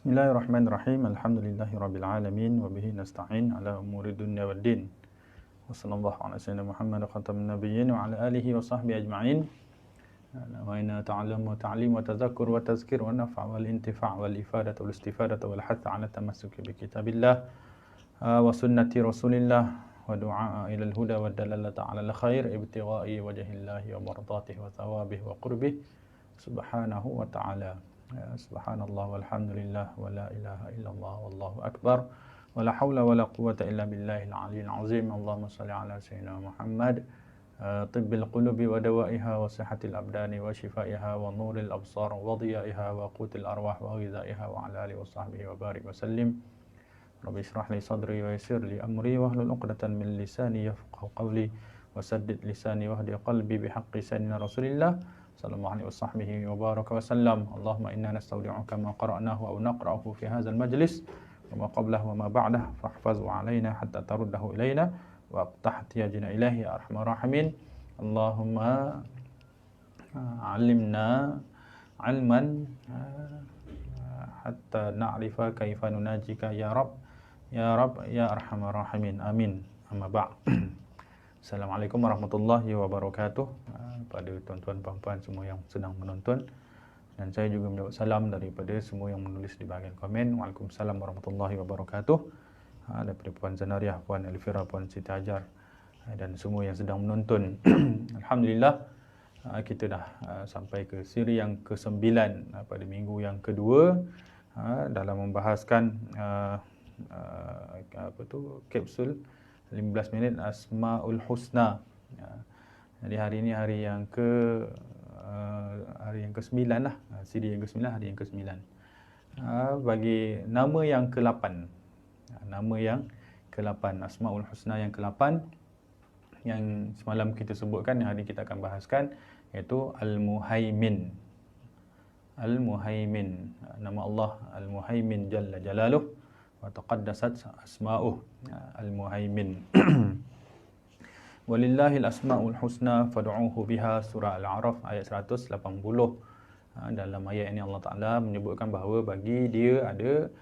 Bismillahirrahmanirrahim. Alhamdulillahirabbil alamin wa bihi nasta'in ala umuri dunya waddin. Wassallallahu ala sayyidina Muhammad khatamin nabiyyin wa ala alihi wa sahbihi ajma'in. Wa inna ta'allam wa ta'lim wa tadhakkur wa tazkir wa naf'a wal intifa' wal ifadah wal istifadah wal hath ala tamassuki bi kitabillah wa sunnati Rasulillah wa du'a ila al-huda wa dalalata ala al-khair ibtigha'i wajhillahi wa mardatihi wa thawabihi wa qurbihi subhanahu wa ta'ala. Subhanallah walhamdulillah wa la ilaha illallah wallahu akbar wa la hawla wa la quwwata illa billahil aliyyil azim. Allahumma salli ala sayyidina Muhammad tibbil qulubi wa dawaiha wa sihatil abdani wa shifaiha wa nuril absar wa diyaiha wa qutil arwah wa ghidaiha wa ala alihi wa sahbihi wa barik wa sallim. Rabbi shrah li sadri wa yassir li amri wa hlul 'uqdatan min lisani yafqahu qawli wa saddid lisani wa hdi qalbi bihaqqi sayyidina Rasulillah sallallahu alaihi wasahbihi wa baraka wa sallam. Allahumma inna nastaudi'uka ma qara'nahu aw naqra'uhu fi hadzal majlis wa ma qablahu wa ma ba'dahu fahfazhu 'alaina hatta taruddahu ilaina wa aftah tiyajina ilahi ya arhamar rahimin. Allahumma 'allimna 'ilman hatta na'rifa kaifa nunajika ya rab ya arhamar rahimin. Amin. Amma ba'd. Assalamualaikum warahmatullahi wabarakatuh pada tuan-tuan puan-puan semua yang sedang menonton, dan saya juga menjawab salam daripada semua yang menulis di bahagian komen. Waalaikumsalam warahmatullahi wabarakatuh. Daripada Puan Zanariah, Puan Elvira, Puan Siti Hajar dan semua yang sedang menonton. Alhamdulillah, kita dah sampai ke siri yang ke-9 pada minggu yang kedua dalam membahaskan kapsul 15 minit Asmaul Husna. Jadi hari ini hari yang ke-9 lah, siri yang ke-9, hari yang ke-9. Bagi nama yang ke-8. Nama yang ke-8, Asmaul Husna yang ke-8 yang semalam kita sebutkan, yang hari ini kita akan bahaskan, iaitu Al-Muhaimin. Al-Muhaimin, nama Allah Al-Muhaimin Jalla Jalaluh wa taqaddasat asma'uh. Al-Muhaimin. Walillahil asma'ul husna fad'uuhu biha, surah Al-A'raf ayat 180. Dalam ayat ini Allah Ta'ala menyebutkan bahawa bagi dia ada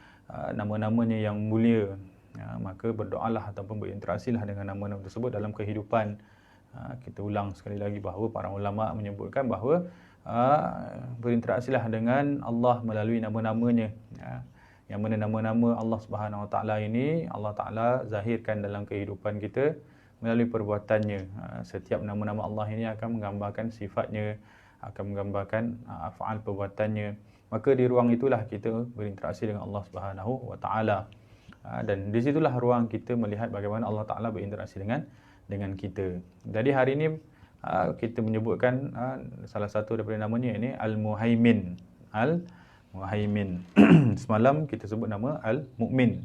nama-namanya yang mulia. Maka berdoalah ataupun berinteraksilah dengan nama-nama tersebut dalam kehidupan. Kita ulang sekali lagi bahawa para ulama menyebutkan bahawa berinteraksilah dengan Allah melalui nama-namanya. Yang mana nama-nama Allah Subhanahu Wa Taala ini Allah Taala zahirkan dalam kehidupan kita melalui perbuatannya. Setiap nama-nama Allah ini akan menggambarkan sifatnya, akan menggambarkan af'al perbuatannya. Maka di ruang itulah kita berinteraksi dengan Allah Subhanahu Wa Taala. Dan di situlah ruang kita melihat bagaimana Allah Taala berinteraksi dengan kita. Jadi hari ini kita menyebutkan salah satu daripada namanya ini Al-Muhaimin. Al-Muhaimin. Semalam kita sebut nama Al-Mu'min.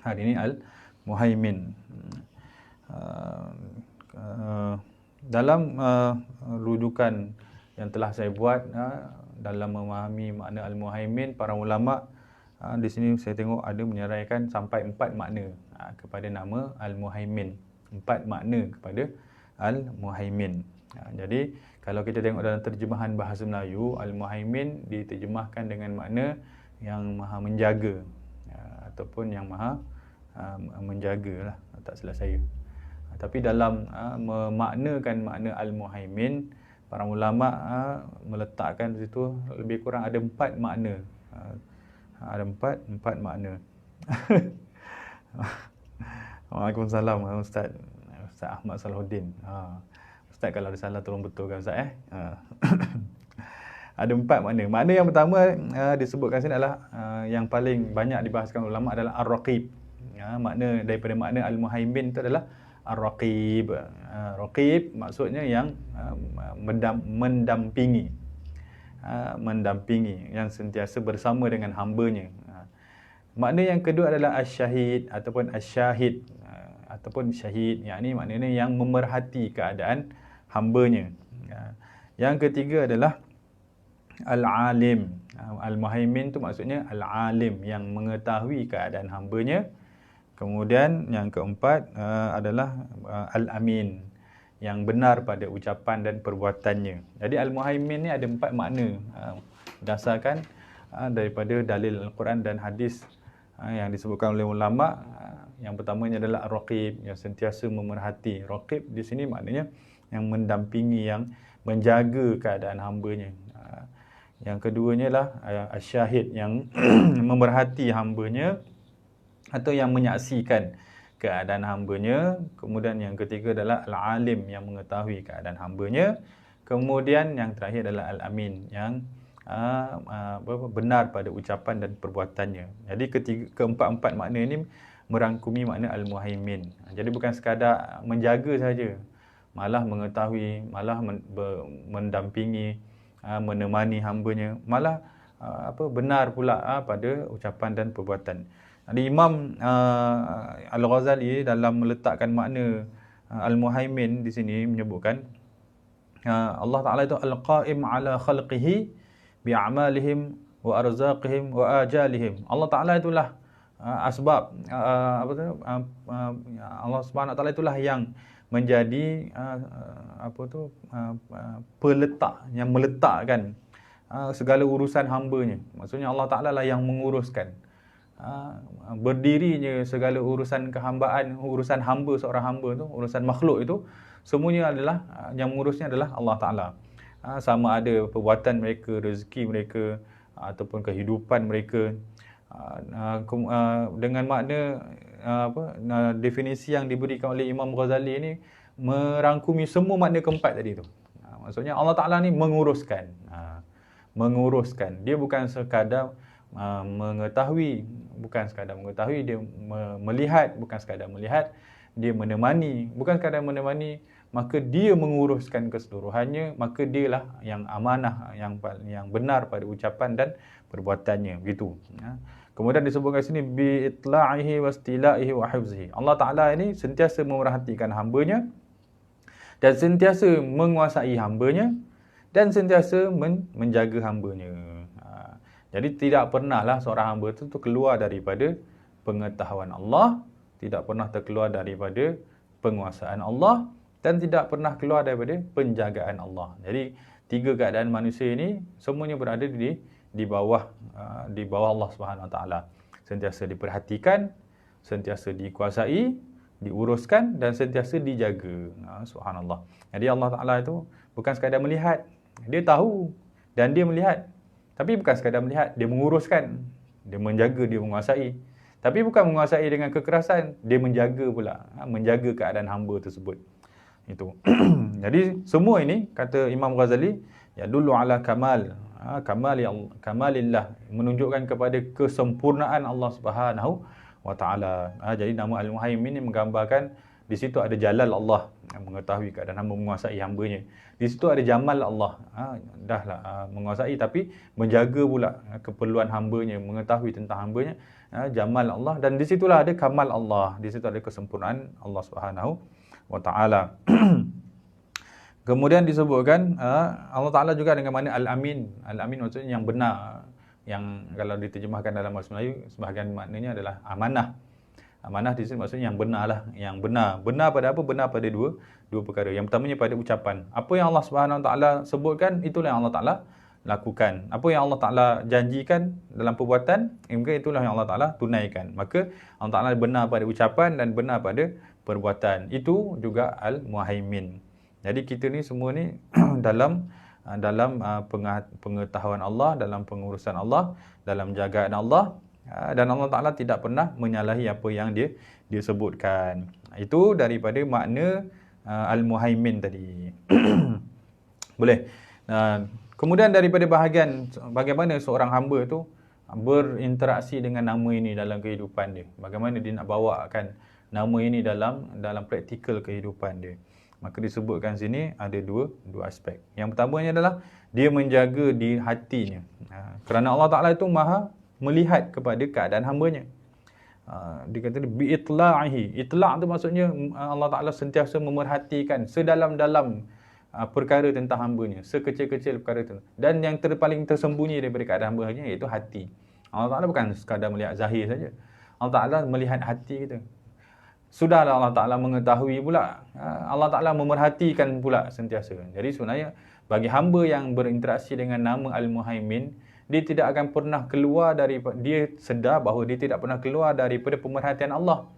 Hari ini Al-Muhaimin. Dalam rujukan yang telah saya buat dalam memahami makna Al-Muhaimin, para ulama di sini saya tengok ada menyeraikan sampai 4 makna kepada nama Al-Muhaimin. 4 makna kepada Al-Muhaimin. Jadi kalau kita tengok dalam terjemahan bahasa Melayu, Al-Muhaimin diterjemahkan dengan makna yang maha menjaga, ataupun yang maha menjaga lah, tak silap saya. Tapi dalam memaknakan makna Al-Muhaimin, para ulama meletakkan di situ lebih kurang ada 4 makna. Ada 4 makna. Waalaikumsalam Ustaz Ahmad Salahuddin. Ustaz, kalau ada salah tolong betulkan Ustaz. Ada 4 makna. Makna yang pertama disebutkan sini adalah yang paling banyak dibahaskan ulama adalah Ar-Raqib. Makna daripada makna Al-Muhaimin itu adalah Ar-Raqib. Raqib maksudnya yang mendampingi. Mendampingi, yang sentiasa bersama dengan hamba-Nya. Makna yang kedua adalah Asy-Syahid ataupun Asy-Syahid ataupun syahid, yakni maknanya yang memerhati keadaan hamba-Nya. Yang ketiga adalah Al-Alim. Al-Muhaimin tu maksudnya Al-Alim, yang mengetahui keadaan hamba-Nya. Kemudian yang keempat adalah Al-Amin, yang benar pada ucapan dan perbuatannya. Jadi Al-Muhaimin ni ada 4 makna berdasarkan daripada dalil Al-Quran dan hadis yang disebutkan oleh ulama. Yang pertamanya adalah Ar-Raqib, yang sentiasa memerhati. Raqib di sini maknanya yang mendampingi, yang menjaga keadaan hambanya. Yang keduanya lah Asy-Syahid, yang memerhati hambanya atau yang menyaksikan keadaan hambanya. Kemudian yang ketiga adalah Al-Alim, yang mengetahui keadaan hambanya. Kemudian yang terakhir adalah Al-Amin, yang benar pada ucapan dan perbuatannya. Jadi keempat-empat makna ini merangkumi makna Al-Muhaimin. Jadi bukan sekadar menjaga saja, malah mengetahui, malah mendampingi, menemani hambanya, malah benar pula pada ucapan dan perbuatan. Jadi Imam Al-Ghazali dalam meletakkan makna Al-Muhaimin di sini menyebutkan Allah Ta'ala itu Al-Qa'im ala khalqihi bi'amalihim wa arzaqihim wa ajalihim. Allah Ta'ala itulah asbab Allah Subhanahu Wa Ta'ala itulah yang menjadi peletak, yang meletakkan segala urusan hambanya. Maksudnya Allah Ta'ala lah yang menguruskan berdirinya segala urusan kehambaan, urusan hamba, seorang hamba tu, urusan makhluk itu, semuanya adalah yang mengurusnya adalah Allah Ta'ala. Sama ada perbuatan mereka, rezeki mereka, ataupun kehidupan mereka, dengan makna definisi yang diberikan oleh Imam Ghazali ini merangkumi semua makna keempat tadi tu. Maksudnya Allah Ta'ala ni menguruskan. Menguruskan. Dia bukan sekadar mengetahui, dia melihat, bukan sekadar melihat, dia menemani, bukan sekadar menemani, maka dia menguruskan keseluruhannya, maka dialah yang amanah, yang benar pada ucapan dan perbuatannya, begitu. Kemudian disebutkan sini bi itla'ihi wastila'ihi wa hifzihi. Allah Ta'ala ini sentiasa memerhatikan hambanya dan sentiasa menguasai hambanya dan sentiasa menjaga hambanya. Jadi tidak pernahlah seorang hamba itu keluar daripada pengetahuan Allah, tidak pernah terkeluar daripada penguasaan Allah, dan tidak pernah keluar daripada penjagaan Allah. Jadi tiga keadaan manusia ini semuanya berada di bawah Allah Subhanahu Wa Taala. Sentiasa diperhatikan, sentiasa dikuasai, diuruskan dan sentiasa dijaga. Subhanallah. Jadi Allah Taala itu bukan sekadar melihat, dia tahu dan dia melihat. Tapi bukan sekadar melihat, dia menguruskan, dia menjaga, dia menguasai. Tapi bukan menguasai dengan kekerasan, dia menjaga pula, menjaga keadaan hamba tersebut. Itu. Jadi semua ini kata Imam Ghazali ya dulu ala kamalillah, menunjukkan kepada kesempurnaan Allah Subhanahu Wa Taala. Jadi nama Al-Muhaimin ini menggambarkan di situ ada jalal Allah, mengetahui keadaan hamba, menguasai hambanya. Di situ ada jamal Allah, dahlah menguasai tapi menjaga pula keperluan hambanya, mengetahui tentang hambanya, jamal Allah, dan di situlah ada kamal Allah, di situ ada kesempurnaan Allah Subhanahu Wa Taala. Kemudian disebutkan Allah Taala juga dengan makna Al-Amin. Al-Amin maksudnya yang benar, yang kalau diterjemahkan dalam bahasa Melayu sebahagian maknanya adalah amanah. Amanah di sini maksudnya yang benar lah, yang benar. Benar pada apa? Benar pada dua perkara. Yang pertamanya pada ucapan. Apa yang Allah Subhanahu Wa Taala sebutkan, itulah yang Allah Taala lakukan. Apa yang Allah Taala janjikan dalam perbuatan, maka itulah yang Allah Taala tunaikan. Maka Allah Taala benar pada ucapan dan benar pada perbuatan. Itu juga Al-Muhaimin. Jadi kita ni semua ni dalam pengetahuan Allah, dalam pengurusan Allah, dalam jagaan Allah. Dan Allah Ta'ala tidak pernah menyalahi apa yang dia sebutkan. Itu daripada makna Al-Muhaimin tadi. Boleh. Kemudian daripada bahagian bagaimana seorang hamba tu berinteraksi dengan nama ini dalam kehidupan dia. Bagaimana dia nak bawakan nama ini dalam praktikal kehidupan dia. Maka disebutkan sini ada dua aspek. Yang pertamanya adalah dia menjaga di hatinya. Kerana Allah Ta'ala itu maha melihat kepada keadaan hambanya. Dia kata bi'itla'ihi. Itla' tu maksudnya Allah Ta'ala sentiasa memerhatikan sedalam-dalam perkara tentang hambanya, sekecil-kecil perkara itu. Dan yang paling tersembunyi daripada keadaan hambanya iaitu hati. Allah Ta'ala bukan sekadar melihat zahir saja. Allah Ta'ala melihat hati kita. Sudahlah Allah Ta'ala mengetahui pula. Allah Ta'ala memerhatikan pula sentiasa. Jadi sebenarnya bagi hamba yang berinteraksi dengan nama Al-Muhaimin, dia tidak akan pernah keluar dia sedar bahawa dia tidak pernah keluar daripada pemerhatian Allah.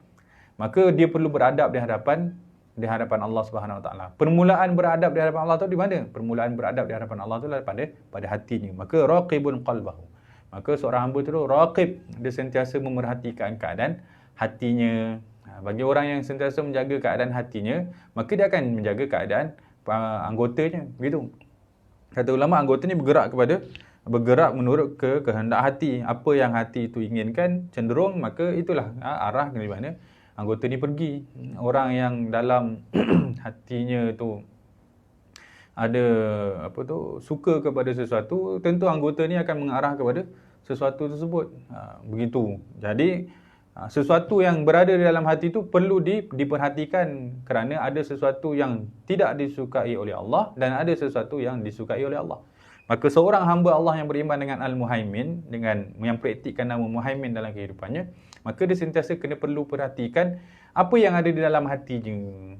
Maka dia perlu beradab di hadapan Allah Subhanahu Wa Taala. Permulaan beradab di hadapan Allah tu di mana? Permulaan beradab di hadapan Allah tu adalah pada hatinya. Maka raqibun qalbahu. Maka seorang hamba tu raqib, dia sentiasa memerhatikan keadaan hatinya. Bagi orang yang sentiasa menjaga keadaan hatinya, maka dia akan menjaga keadaan anggotanya, begitu. Kata ulama, anggotanya bergerak menurut kehendak hati. Apa yang hati itu inginkan, cenderung, maka itulah arah di mana anggota ni pergi. Orang yang dalam hatinya tu ada suka kepada sesuatu, tentu anggota ni akan mengarah kepada sesuatu tersebut. Begitu. Jadi sesuatu yang berada di dalam hati itu perlu diperhatikan, kerana ada sesuatu yang tidak disukai oleh Allah dan ada sesuatu yang disukai oleh Allah. Maka seorang hamba Allah yang beriman dengan Al-Muhaimin, dengan yang praktikkan nama Muhaimin dalam kehidupannya, maka dia sentiasa perlu perhatikan apa yang ada di dalam hatinya.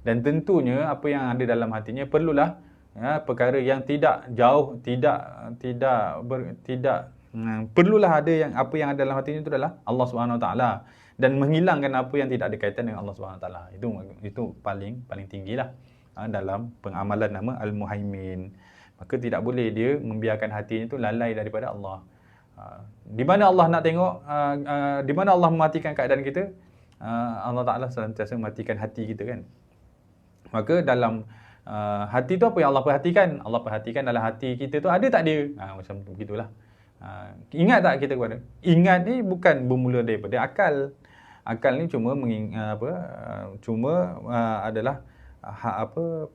Dan tentunya apa yang ada dalam hatinya perlulah perkara yang tidak jauh, perlulah ada apa yang ada dalam hatinya itu adalah Allah Subhanahu Wa Taala, dan menghilangkan apa yang tidak ada kaitan dengan Allah Subhanahu Wa Taala. Itu paling tinggilah dalam pengamalan nama Al-Muhaimin. Maka tidak boleh dia membiarkan hatinya itu lalai daripada Allah. Di mana Allah nak tengok, di mana Allah mematikan keadaan kita, Allah Ta'ala sentiasa mematikan hati kita, kan. Maka dalam hati tu apa yang Allah perhatikan? Allah perhatikan dalam hati kita tu ada tak dia? Macam begitulah. Ingat tak kita kepada? Ingat ni bukan bermula daripada akal. Akal ni cuma adalah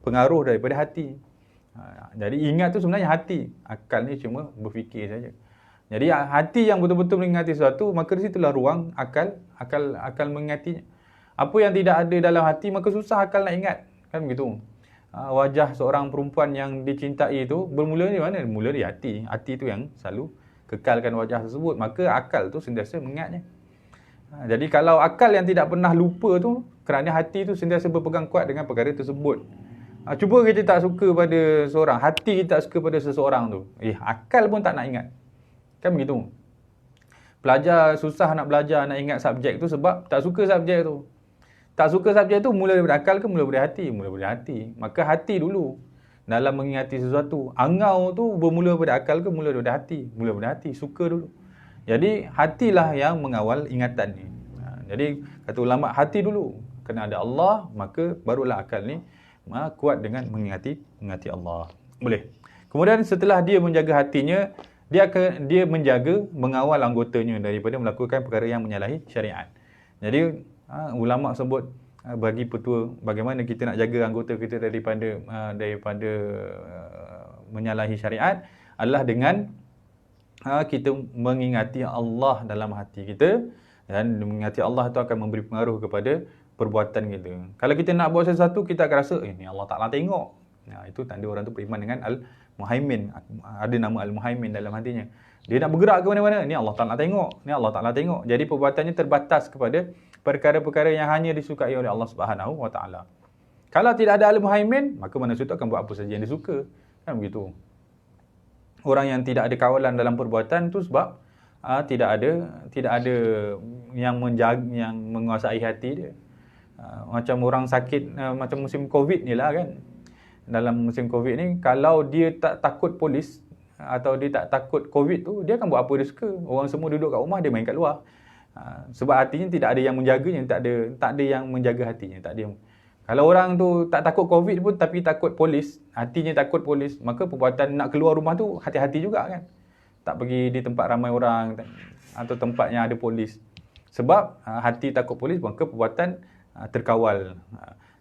pengaruh daripada hati. Jadi ingat tu sebenarnya hati. Akal ni cuma berfikir saja. Jadi hati yang betul-betul mengingati sesuatu, maka di situlah ruang akal mengingatinya. Apa yang tidak ada dalam hati, maka susah akal nak ingat. Kan begitu. Wajah seorang perempuan yang dicintai itu bermula di mana? Bermula di hati. Hati tu yang selalu kekalkan wajah tersebut. Maka akal tu sentiasa mengingatnya. Jadi kalau akal yang tidak pernah lupa tu, kerana hati tu sentiasa berpegang kuat dengan perkara tersebut. Cuba kita tak suka pada seorang, hati kita tak suka pada seseorang tu, akal pun tak nak ingat. Kan begitu. Pelajar susah nak belajar, nak ingat subjek tu sebab tak suka subjek tu. Tak suka subjek tu mula daripada akal ke mula daripada hati? Mula daripada hati. Maka hati dulu dalam mengingati sesuatu. Angau tu bermula daripada akal ke mula daripada hati? Mula daripada hati, suka dulu. Jadi hatilah yang mengawal ingatan ni. Jadi kata ulama, hati dulu. Kena ada Allah, maka barulah akal ni kuat dengan mengingati Allah. Boleh. Kemudian setelah dia menjaga hatinya, dia menjaga, mengawal anggotanya daripada melakukan perkara yang menyalahi syariat. Jadi ulama sebut bagi petua bagaimana kita nak jaga anggota kita daripada menyalahi syariat adalah dengan kita mengingati Allah dalam hati kita, dan mengingati Allah itu akan memberi pengaruh kepada perbuatan kita. Kalau kita nak buat sesuatu, kita akan rasa, ni Allah Ta'ala tengok. Itu tanda orang tu beriman dengan Al-Muhaimin. Ada nama Al-Muhaimin dalam hatinya. Dia nak bergerak ke mana-mana, ni Allah Ta'ala tengok. Ni Allah Ta'ala tengok. Jadi perbuatannya terbatas kepada perkara-perkara yang hanya disukai oleh Allah Subhanahu Wa Ta'ala. Kalau tidak ada Al-Muhaimin, maka manusia itu akan buat apa saja yang dia suka. Kan begitu. Orang yang tidak ada kawalan dalam perbuatan tu sebab tidak ada yang menguasai hati dia. Macam orang sakit, macam musim Covid ni lah, kan. Dalam musim Covid ni, kalau dia tak takut polis atau dia tak takut Covid tu, dia akan buat apa dia suka. Orang semua duduk kat rumah, dia main kat luar. Sebab hatinya tidak ada yang menjaganya, tak ada yang menjaga hatinya, tak ada yang. Kalau orang tu tak takut Covid pun tapi takut polis, hatinya takut polis, maka perbuatan nak keluar rumah tu hati-hati juga, kan. Tak pergi di tempat ramai orang atau tempat yang ada polis. Sebab hati takut polis, maka perbuatan terkawal.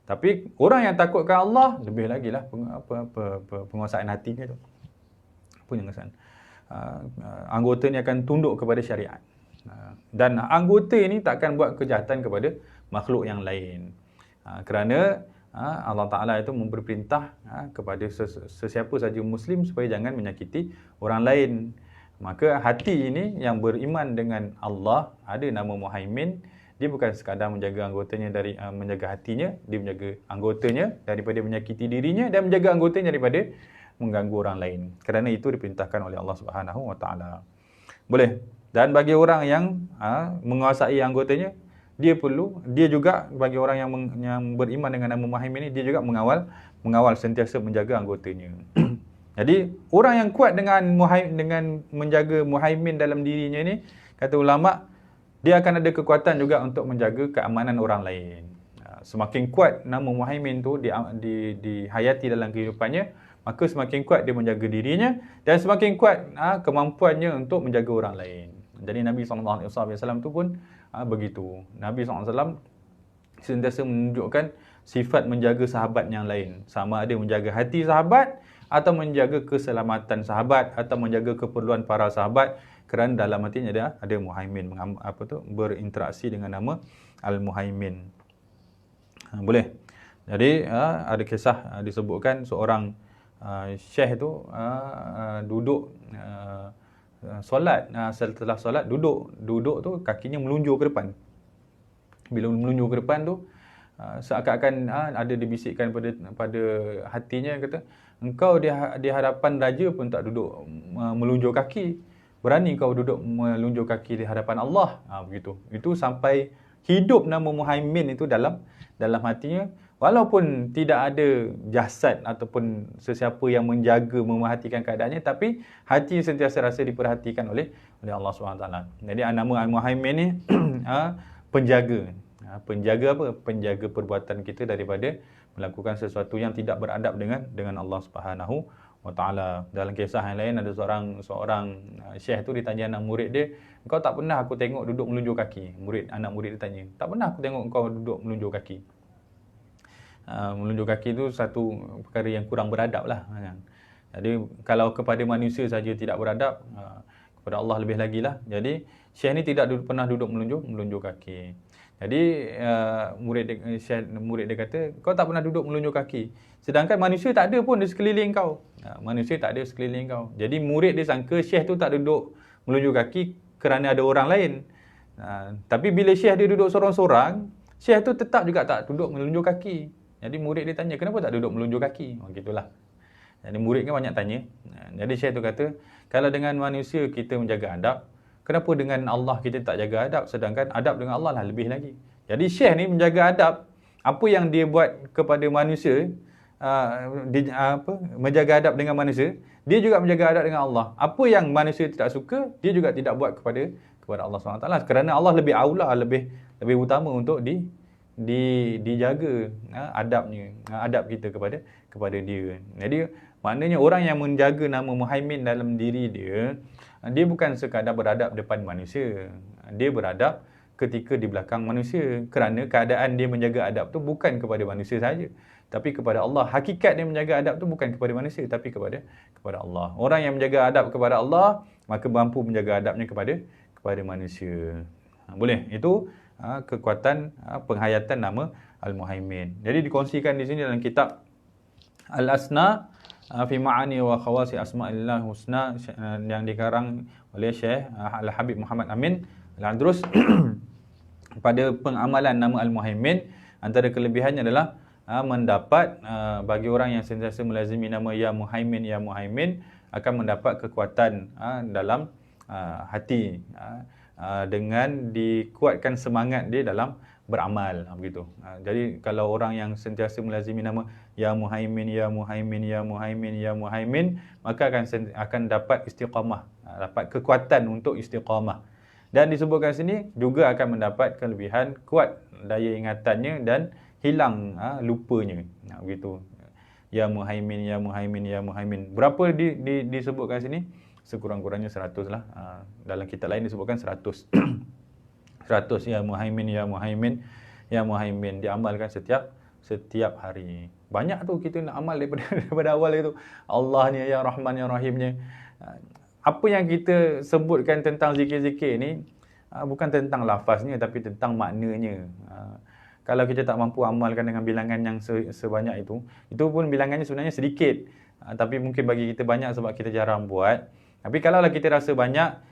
Tapi orang yang takutkan Allah, lebih lagi lah penguasaan hatinya tu. Penguasaan. Anggota ni akan tunduk kepada syariat. Dan anggota ni takkan buat kejahatan kepada makhluk yang lain. Kerana Allah Ta'ala itu memberi perintah kepada sesiapa saja Muslim supaya jangan menyakiti orang lain. Maka hati ini yang beriman dengan Allah, ada nama Muhaimin, dia bukan sekadar menjaga anggotanya menjaga hatinya, dia menjaga anggotanya daripada menyakiti dirinya dan menjaga anggotanya daripada mengganggu orang lain. Kerana itu diperintahkan oleh Allah Subhanahu Wa Taala. Boleh. Dan bagi orang yang menguasai anggotanya, dia juga bagi orang yang beriman dengan nama Muhaimin ini, dia juga mengawal sentiasa menjaga anggotanya. Jadi orang yang kuat dengan menjaga Muhaimin dalam dirinya ni, kata ulama, dia akan ada kekuatan juga untuk menjaga keamanan orang lain. Semakin kuat nama Muhaimin tu dihayati dalam kehidupannya, maka semakin kuat dia menjaga dirinya dan semakin kuat kemampuannya untuk menjaga orang lain. Jadi Nabi SAW tu pun begitu. Nabi SAW sentiasa menunjukkan sifat menjaga sahabat yang lain. Sama ada menjaga hati sahabat, atau menjaga keselamatan sahabat, atau menjaga keperluan para sahabat, kerana dalam hatinya ada Muhaimin, berinteraksi dengan nama Al-Muhaimin. Boleh. Jadi ada kisah disebutkan seorang syekh tu duduk solat, setelah solat duduk tu kakinya melunjur ke depan. Bila melunjur ke depan tu seakan-akan ada dibisikkan pada hatinya, kata, engkau di hadapan raja pun tak duduk melunjur kaki, berani kau duduk melunjur kaki di hadapan Allah. Begitu. Itu sampai hidup nama Muhaimin itu dalam hatinya, walaupun tidak ada jasad ataupun sesiapa yang menjaga memerhatikan keadaannya, tapi hati sentiasa rasa diperhatikan oleh Allah SWT. Jadi nama Al-Muhaimin ni penjaga. Penjaga apa? Penjaga perbuatan kita daripada melakukan sesuatu yang tidak beradab dengan Allah Subhanahu Wa Taala. Dalam kisah yang lain, ada seorang syekh tu ditanya anak murid dia, "Engkau tak pernah aku tengok duduk melunjur kaki?" Anak murid dia tanya, "Tak pernah aku tengok engkau duduk melunjur kaki." Melunjur kaki tu satu perkara yang kurang beradab lah. Jadi kalau kepada manusia saja tidak beradab, kepada Allah lebih lagi lah. Jadi syekh ni tidak pernah duduk melunjur kaki. Jadi murid dia kata, "Kau tak pernah duduk melunjur kaki, sedangkan manusia tak ada pun di sekeliling kau." Manusia tak ada sekeliling kau. Jadi murid dia sangka syekh tu tak duduk melunjur kaki kerana ada orang lain. Tapi bila syekh dia duduk sorang-sorang, syekh tu tetap juga tak duduk melunjur kaki. Jadi murid dia tanya, "Kenapa tak duduk melunjur kaki?" Gitulah. Jadi murid kan banyak tanya. Jadi syekh tu kata, kalau dengan manusia kita menjaga adab, kenapa dengan Allah kita tak jaga adab, sedangkan adab dengan Allah lah lebih lagi. Jadi syekh ni menjaga adab, apa yang dia buat kepada manusia, menjaga adab dengan manusia, dia juga menjaga adab dengan Allah. Apa yang manusia tidak suka, dia juga tidak buat kepada Allah SWT. Kerana Allah lebih aula, lebih utama untuk dijaga adabnya, adab kita kepada dia. Jadi maknanya orang yang menjaga nama Muhaimin dalam diri dia bukan sekadar beradab depan manusia, dia beradab ketika di belakang manusia, kerana keadaan dia menjaga adab tu bukan kepada manusia saja, tapi kepada Allah. Hakikat dia menjaga adab tu bukan kepada manusia, tapi kepada Allah. Orang yang menjaga adab kepada Allah, maka mampu menjaga adabnya kepada manusia. Boleh. Itu kekuatan penghayatan nama Al-Muhaimin. Jadi dikongsikan di sini dalam kitab Al-Asna fi Ma'ani wa Khawasi Asma'illah Husna yang dikarang oleh Syekh Al-Habib Muhammad Amin Al-Andrus. Pada pengamalan nama Al-Muhaimin, antara kelebihannya adalah mendapat bagi orang yang sentiasa melazimi nama Ya Muhaimin akan mendapat kekuatan dalam hati, dengan dikuatkan semangat dia dalam beramal, begitu. Jadi kalau orang yang sentiasa melazimi nama Ya Muhaimin, maka akan dapat istiqamah, dapat kekuatan untuk istiqamah. Dan disebutkan sini juga akan mendapat kelebihan kuat daya ingatannya dan hilang lupanya, begitu. Ya Muhaimin. Berapa disebutkan sini? Sekurang-kurangnya 100 lah. Dalam kitab lain disebutkan 100. 100 Ya Muhaimin diamalkan setiap hari. Banyak tu kita nak amal daripada awal itu. Allahnya, Ya Rahman, Ya Rahimnya. Apa yang kita sebutkan tentang zikir-zikir ni bukan tentang lafaznya, tapi tentang maknanya. Kalau kita tak mampu amalkan dengan bilangan yang sebanyak itu pun bilangannya sebenarnya sedikit. Tapi mungkin bagi kita banyak sebab kita jarang buat. Tapi kalaulah kita rasa banyak,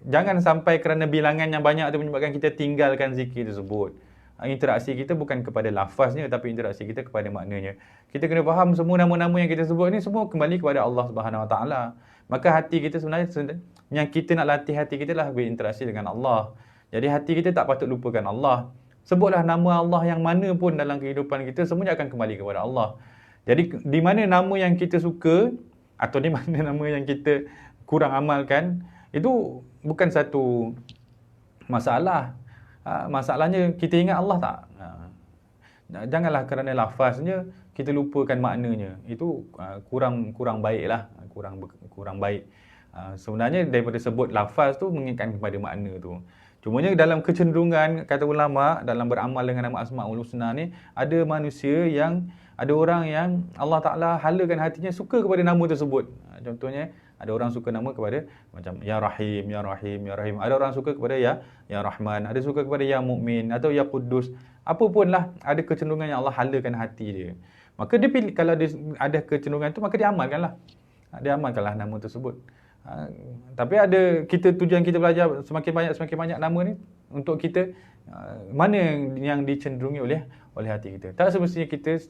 jangan sampai kerana bilangan yang banyak itu menyebabkan kita tinggalkan zikir tersebut. interaksi kita bukan kepada lafaznya, tapi interaksi kita kepada maknanya. Kita kena faham semua nama-nama yang kita sebut ni semua kembali kepada Allah Subhanahu Wa Taala. Maka hati kita sebenarnya yang kita nak latih hati kita lah berinteraksi dengan Allah. Jadi hati kita tak patut lupakan Allah. Sebutlah nama Allah yang mana pun dalam kehidupan kita, semuanya akan kembali kepada Allah. Jadi di mana nama yang kita suka atau di mana nama yang kita kurang amalkan, itu bukan satu masalah. Masalahnya kita ingat Allah tak? Janganlah kerana lafaznya kita lupakan maknanya. Itu kurang baiklah, kurang baik. Sebenarnya daripada sebut lafaz tu mengingatkan kepada makna tu. Cumanya dalam kecenderungan kata ulama dalam beramal dengan nama Asmaul Husna ni, ada orang yang Allah Taala halakan hatinya suka kepada nama tersebut. Contohnya ada orang suka nama kepada macam Ya Rahim, Ya Rahim, Ya Rahim. Ada orang suka kepada Ya Rahman, ada suka kepada Ya Mukmin atau Ya Quddus. Apa pun lah, ada kecenderungan yang Allah halakan hati dia. Maka dia pilih, kalau dia ada kecenderungan tu, maka dia amalkanlah. Dia amalkanlah nama tersebut. Tapi ada tujuan kita belajar semakin banyak nama ni untuk kita mana yang dicenderungi oleh hati kita. Tak semestinya kita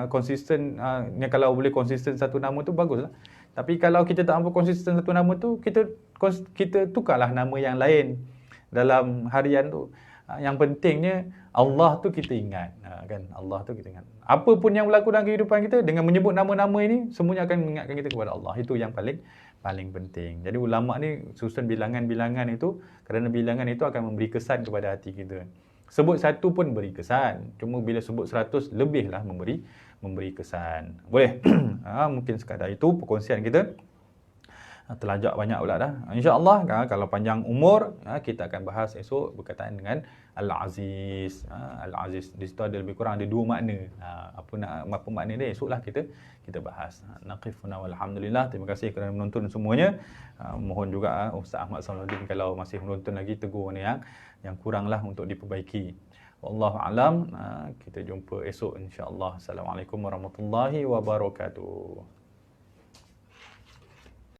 konsisten, kalau boleh konsisten satu nama tu baguslah. Tapi kalau kita tak mampu konsisten satu nama tu, kita tukarlah nama yang lain dalam harian tu. Yang pentingnya Allah tu kita ingat, kan? Allah tu kita ingat. Apa pun yang berlaku dalam kehidupan kita, dengan menyebut nama-nama ini, semuanya akan mengingatkan kita kepada Allah. Itu yang paling penting. Jadi ulama ni susun bilangan-bilangan itu kerana bilangan itu akan memberi kesan kepada hati kita. Sebut satu pun beri kesan. Cuma bila sebut 100 lebihlah memberi kesan. Boleh? Mungkin sekadar itu perkongsian kita. Terlajak banyak pula dah. InsyaAllah kalau panjang umur, kita akan bahas esok berkaitan dengan Al-Aziz. Al-Aziz di situ ada lebih kurang ada 2 makna. Apa makna dia esoklah kita bahas. Naqifuna walhamdulillah. Terima kasih kerana menonton semuanya. Mohon juga Ustaz Ahmad Samaluddin kalau masih menonton lagi, tegur ni yang kuranglah untuk diperbaiki. Wallahu alam. Kita jumpa esok insya-Allah. Assalamualaikum warahmatullahi wabarakatuh.